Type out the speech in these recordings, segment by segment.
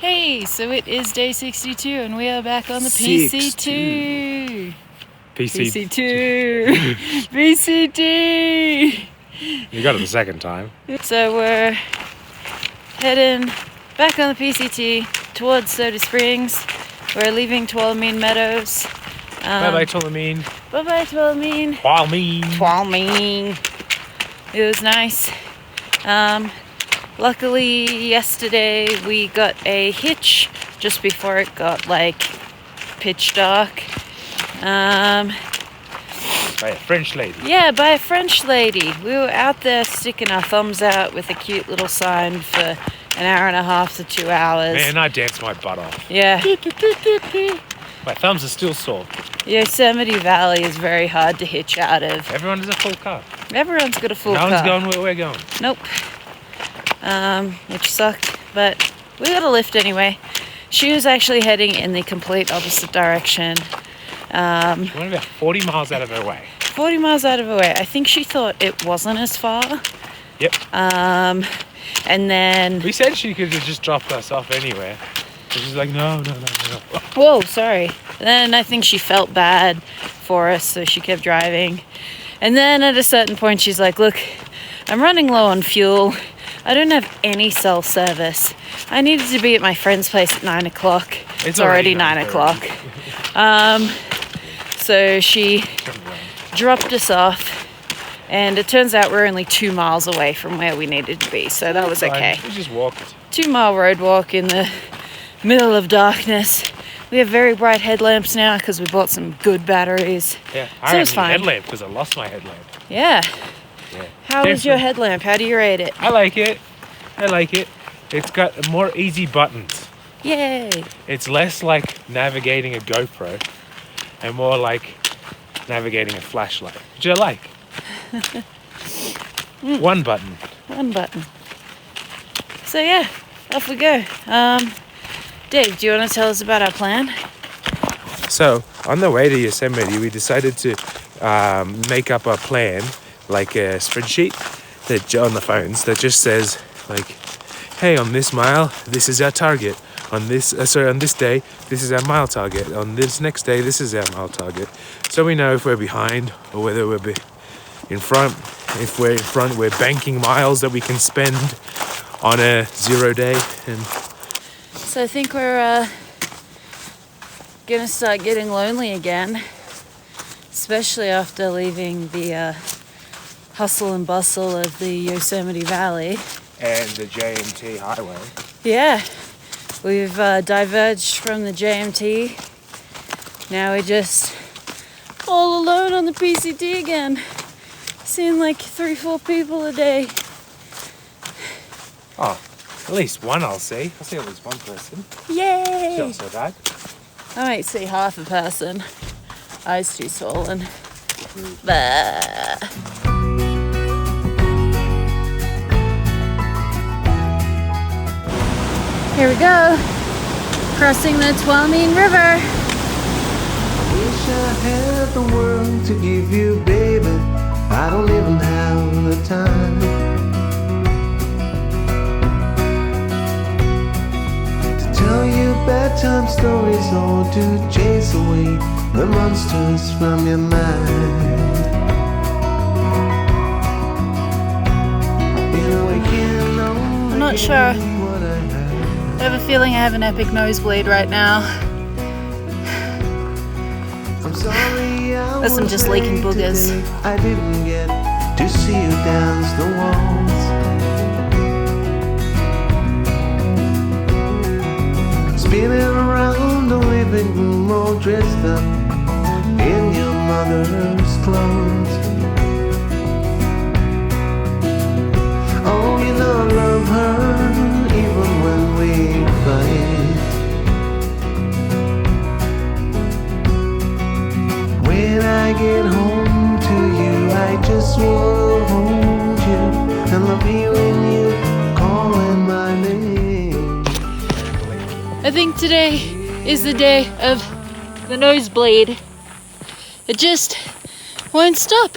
Hey, so it is day 62 and we are back on the PCT. PCT. PCT. You got it the second time. So we're heading back on the PCT towards Soda Springs. We're leaving Tuolumne Meadows. Bye-bye, Tuolumne. Bye-bye, Tuolumne. Tuolumne. It was nice. Luckily, yesterday we got a hitch just before it got pitch dark. By a French lady. Yeah, by a French lady. We were out there sticking our thumbs out with a cute little sign for an hour and a half to 2 hours. Man, I danced my butt off. Yeah. My thumbs are still sore. Yosemite Valley is very hard to hitch out of. Everyone has a full car. Everyone's got a full car. No one's going where we're going. Nope. Which sucked, but we got a lift anyway. She was actually heading in the complete opposite direction. She went about 40 miles out of her way. 40 miles out of her way. I think she thought it wasn't as far. Yep. And then... We said she could have just dropped us off anywhere. But she's like, no. Whoa, sorry. Then I think she felt bad for us, so she kept driving. And then at a certain point, she's like, look, I'm running low on fuel. I don't have any cell service. I needed to be at my friend's place at 9 o'clock. It's already 9 o'clock. So she dropped us off, and it turns out we're only 2 miles away from where we needed to be, so that was okay. We just walked. 2 mile road walk in the middle of darkness. We have very bright headlamps now because we bought some good batteries. Yeah, so I it's need a fine. headlamp because I lost my headlamp. Yeah. Yeah. How is your headlamp? How do you rate it? I like it. It's got more easy buttons. Yay. It's less like navigating a GoPro and more like navigating a flashlight, which I like. One button. So yeah, off we go. Dave, do you want to tell us about our plan? So on the way to Yosemite, we decided to make up a plan, like a spreadsheet that on the phones that just says hey, on this mile, this is our target. On this day, this is our mile target. On this next day, this is our mile target. So we know if we're behind or whether we're in front. If we're in front, we're banking miles that we can spend on a 0 day. And so I think we're gonna start getting lonely again, especially after leaving the hustle and bustle of the Yosemite Valley. And the JMT highway. Yeah, we've diverged from the JMT. Now we're just all alone on the PCT again. Seeing 3-4 people a day. Oh, at least one I'll see. I'll see at least one person. Yay! It's not so bad. I might see half a person. Eyes too swollen. Bah. Here we go. Crossing the Tuolumne River. Wish I had the world to give you, baby. I don't even have the time to tell you bedtime stories or to chase away the monsters from your mind. You know I can't I'm not sure. I have a feeling I have an epic nosebleed right now. I'm sorry Unless I'm just leaking boogers. Today. I didn't get to see you dance the waltz. Spinning around the living room all dressed up in your mother's clothes. Oh, you know I love her even when we fight. When I get home to you, I just wanna hold you and love you when you calling my name. I think today is the day of the nosebleed. It just won't stop.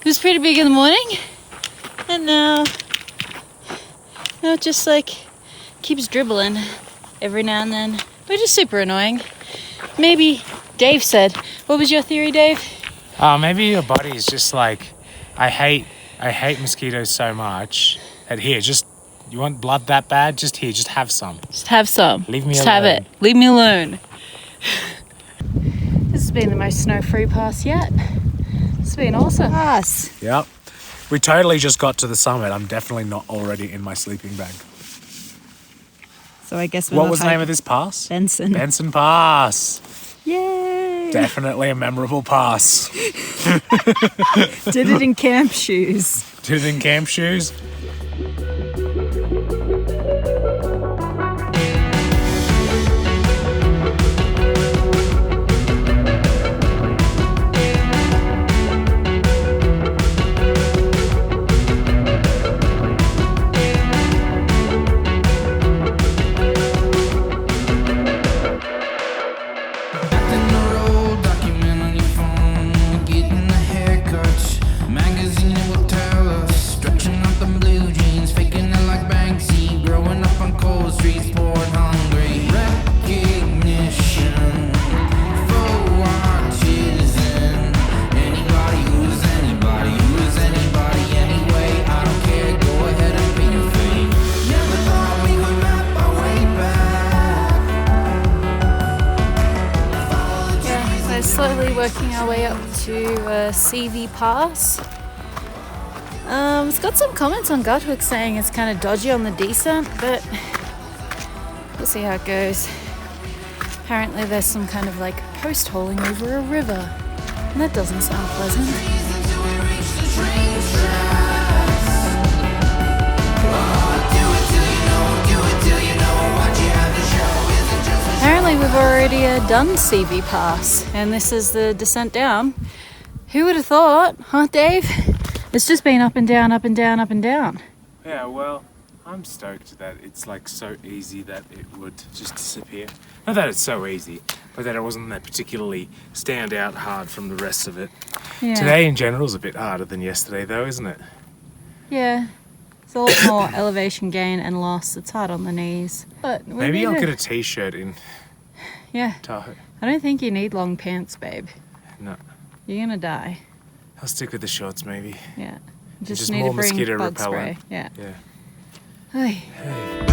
It was pretty big in the morning, and now it just keeps dribbling every now and then, which is super annoying. Maybe Dave said, what was your theory, Dave? Maybe your body is just like, I hate mosquitoes so much that here, just, you want blood that bad? Just here, just have some. Just have some. Leave me just alone. have it. Leave me alone. This has been the most snow-free pass yet. It's been awesome. Pass. Yep. We totally just got to the summit. I'm definitely not already in my sleeping bag. So I guess we're What not was the name of this pass? Benson. Benson Pass. Yay! Definitely a memorable pass. Did it in camp shoes. Did it in camp shoes. Slowly working our way up to CV Pass. It's got some comments on Guthook saying it's kind of dodgy on the descent, but we'll see how it goes. Apparently there's some kind of like post-holing over a river, and that doesn't sound pleasant. Apparently we've already done CV Pass, and this is the descent down. Who would have thought, huh Dave? It's just been up and down, up and down, up and down. Yeah, well, I'm stoked that it's like so easy that it would just disappear. Not that it's so easy, but that it wasn't that particularly stand out hard from the rest of it. Yeah. Today in general is a bit harder than yesterday though, isn't it? Yeah. It's a lot more elevation gain and loss. It's hard on the knees. But Maybe I'll get a t-shirt in Tahoe. I don't think you need long pants, babe. No. You're gonna die. I'll stick with the shorts maybe. Yeah. Just need more to bring mosquito bug repellent. spray. Yeah. Yeah. Hey. Hey.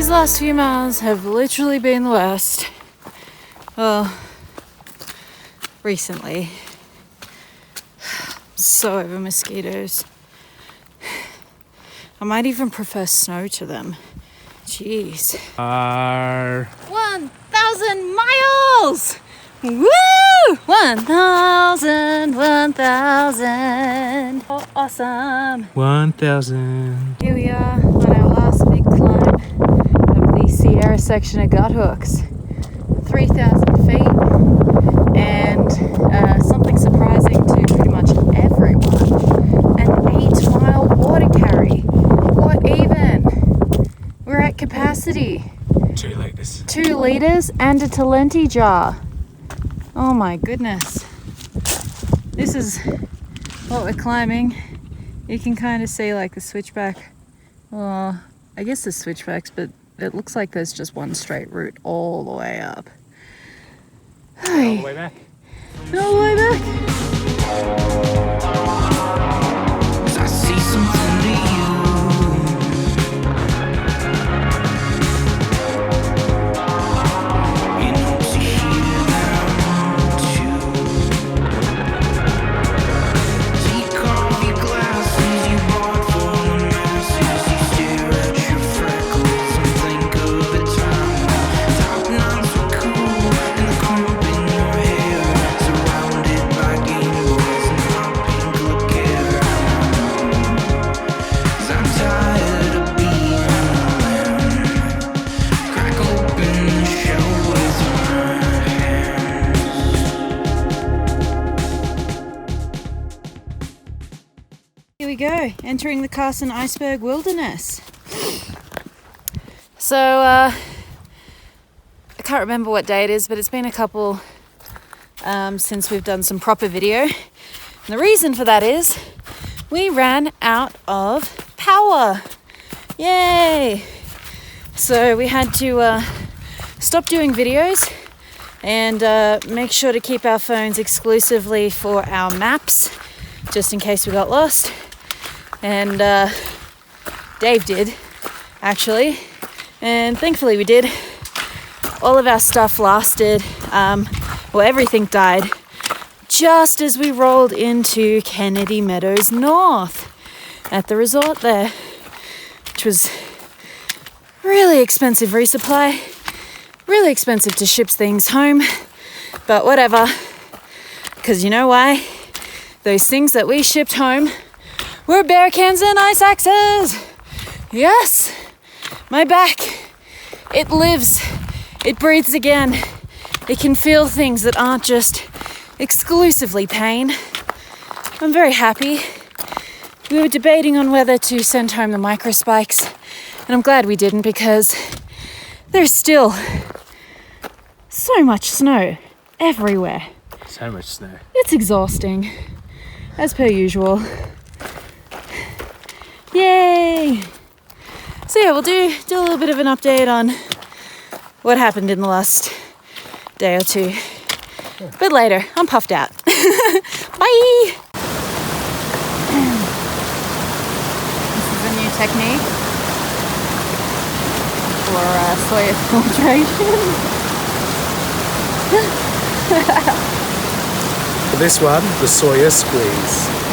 Last few miles have literally been the worst. Well, recently. So over mosquitoes. I might even prefer snow to them. Jeez. 1,000 miles! Woo! 1,000, 1,000. Oh, awesome. 1,000. Here we are on our last big climb of the Sierra section of Guthooks. 3,000 feet, and something surprising to pretty much everyone, an 8-mile water carry. What even? We're at capacity. 2 liters. 2 liters and a Talenti jar. Oh my goodness. This is what we're climbing. You can kind of see like the switchback. Well, I guess there's switchbacks, but it looks like there's just one straight route all the way up. All the way back. All the way back. I see something in you. In hopes you hear we go, entering the Carson Iceberg Wilderness. So, I can't remember what day it is, but it's been a couple since we've done some proper video. And the reason for that is we ran out of power. Yay! So we had to stop doing videos and make sure to keep our phones exclusively for our maps, just in case we got lost. And Dave did, actually, and thankfully we did. All of our stuff lasted, everything died just as we rolled into Kennedy Meadows North at the resort there, which was really expensive resupply, really expensive to ship things home, but whatever, because you know why? Those things that we shipped home were bear cans and ice axes. Yes, my back, it lives, it breathes again. It can feel things that aren't just exclusively pain. I'm very happy. We were debating on whether to send home the microspikes, and I'm glad we didn't, because there's still so much snow everywhere. So much snow. It's exhausting, as per usual. Yay! So yeah, we'll do a little bit of an update on what happened in the last day or two. But later, I'm puffed out. Bye! This is a new technique for soya filtration. For this one, the soya squeeze.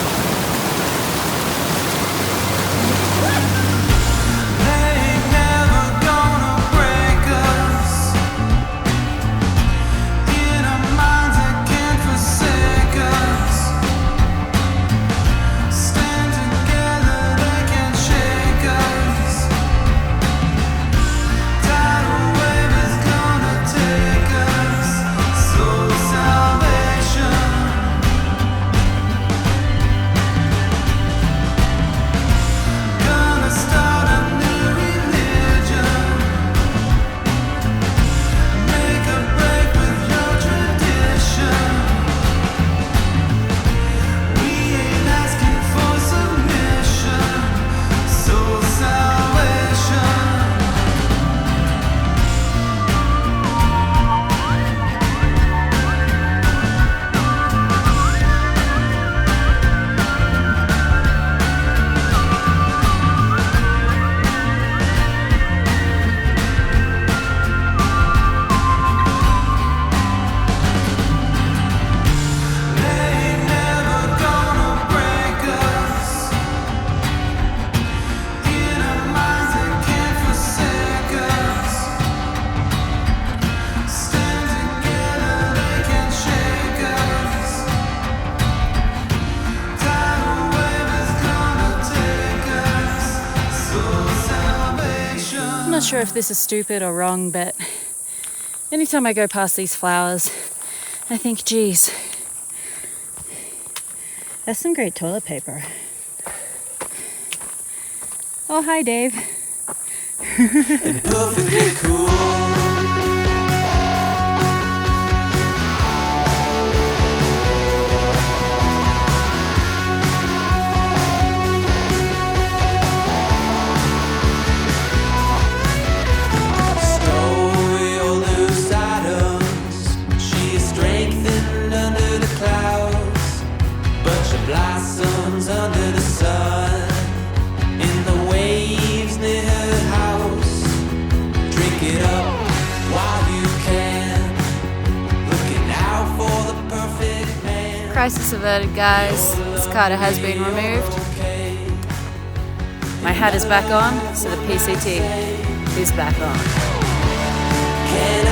I'm not sure if this is stupid or wrong, but anytime I go past these flowers, I think, geez, that's some great toilet paper. Oh, hi, Dave. Perfectly cool. Blossoms under the sun, in the waves near her house. Drink it up while you can, looking out for the perfect man. Crisis averted, guys. This Carter has been removed. My hat is back on, so the PCT is back on. Can